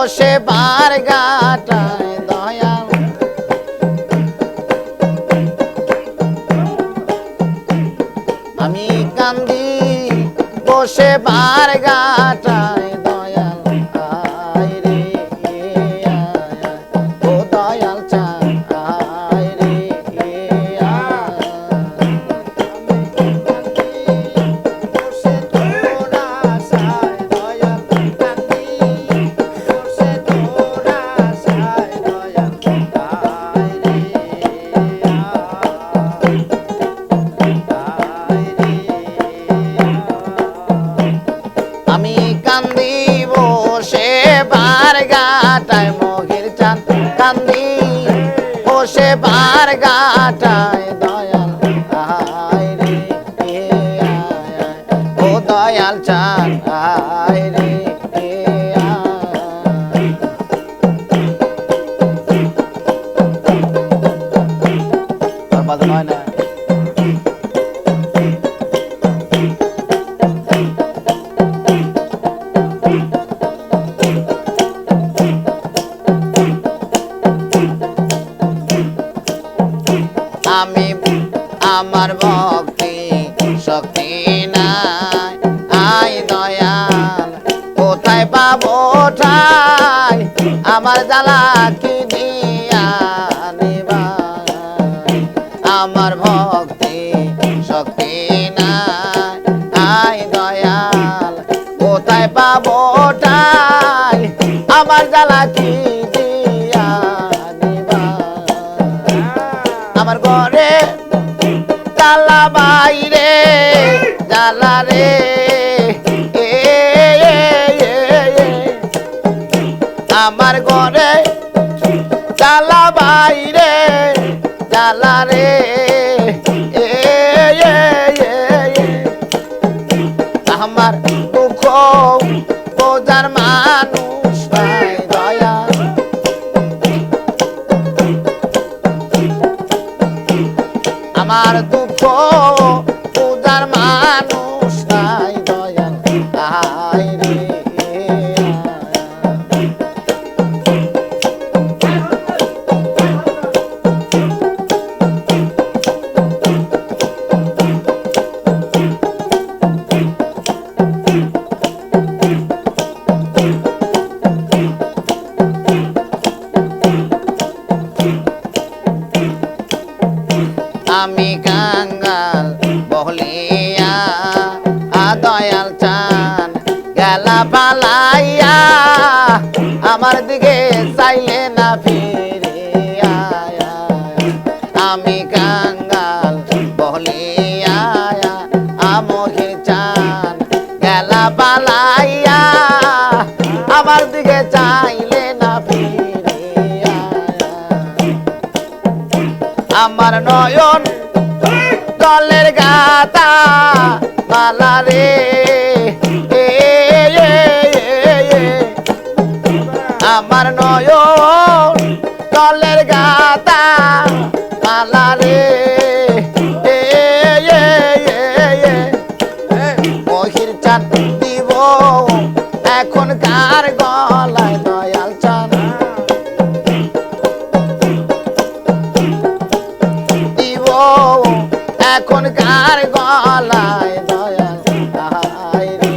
বসে বার গাটায় দয়াল আমি কান্দি বসে বার গাটায় দয়াল আয় রে ও দয়াল চান আয় রে আমি কান্দি বসে বার গাটায় মগের চান কান্দি বসে বার গাটায় দয়াল আয় রে ও দয়াল চান আয় রে না আমি আমার ভক্তি শক্তি নাই আয় দয়াল কোথায় পাবো ঠাই আমার জ্বালা কি দিয়া নিবা আমার ভক্তি শক্তি নাই আয় দয়াল কোথায় পাবো ঠাই আমার জ্বালা কি দিয়া নিবা আমার ঘরে জ্বালা বাইরে জ্বালা রে আমার ঘরে জ্বালা বাইরে জ্বালা রে আমার দুঃখ বোঝার মানুষ নাই দয়াল আমার দুঃখ পূজার মানুষ নাই দয়াল আয় রে আমি কাঙ্গাল বহলিয়া দয়াল চান গেলা পালাইয়া আমার দিকে চাইলে না ফিরিয়া আমি কাঙ্গাল বহলিয়া আমহে চান গেলা পালাইয়া আমার দিকে চাইলে না ফিরিয়া আমার নয়ন জলের গাতা মালা রে আমার নয়ন জলের গাতা মালা রে মহির চান দিব এখন কার গলায় দয়াল চান এখন কার গলায় দয়াল আয় রে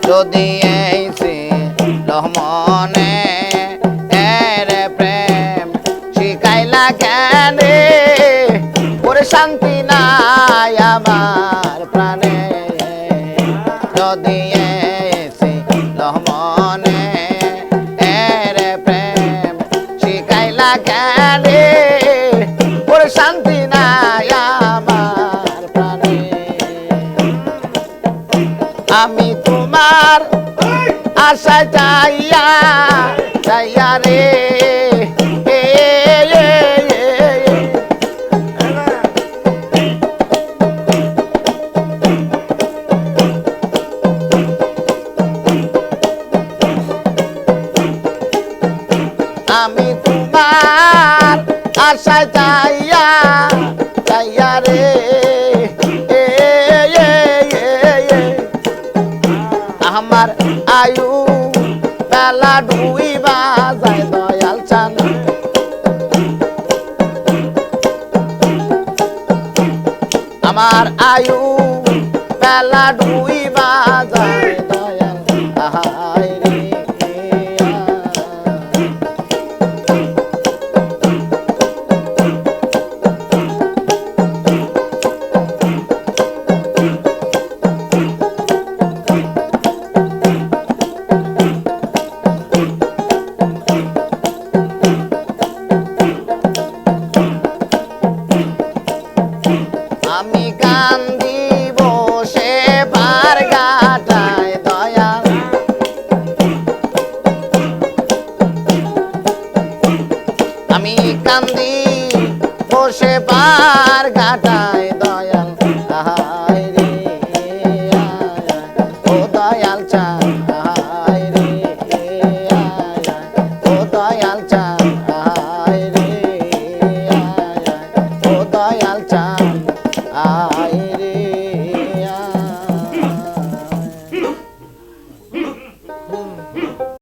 যদি এসে রহমনে এর প্রেম শিখাইলা কেন ওরে শান্তি নাই আমার প্রাণে যদি এসে রহমনে এর প্রেম শিখাইলা কেন ওরে শান্তি নাই আমার প্রাণে আমি তোমার আশা চাইয়া চাইয়া রে তোমার আশায় চাইয়া চাইয়া রে এ, এ, এ, এ, আমার আয়ু বেলা ডুইবা যায় দয়াল চান আমার আয়ু বেলা ডুইবা যায় দয়াল আহায় রে আমি কান্দি বসে পার ঘাটায় দয়াল আমি কান্দি বসে পার ঘাটায় দয়াল আহায় রে ও দয়াল চান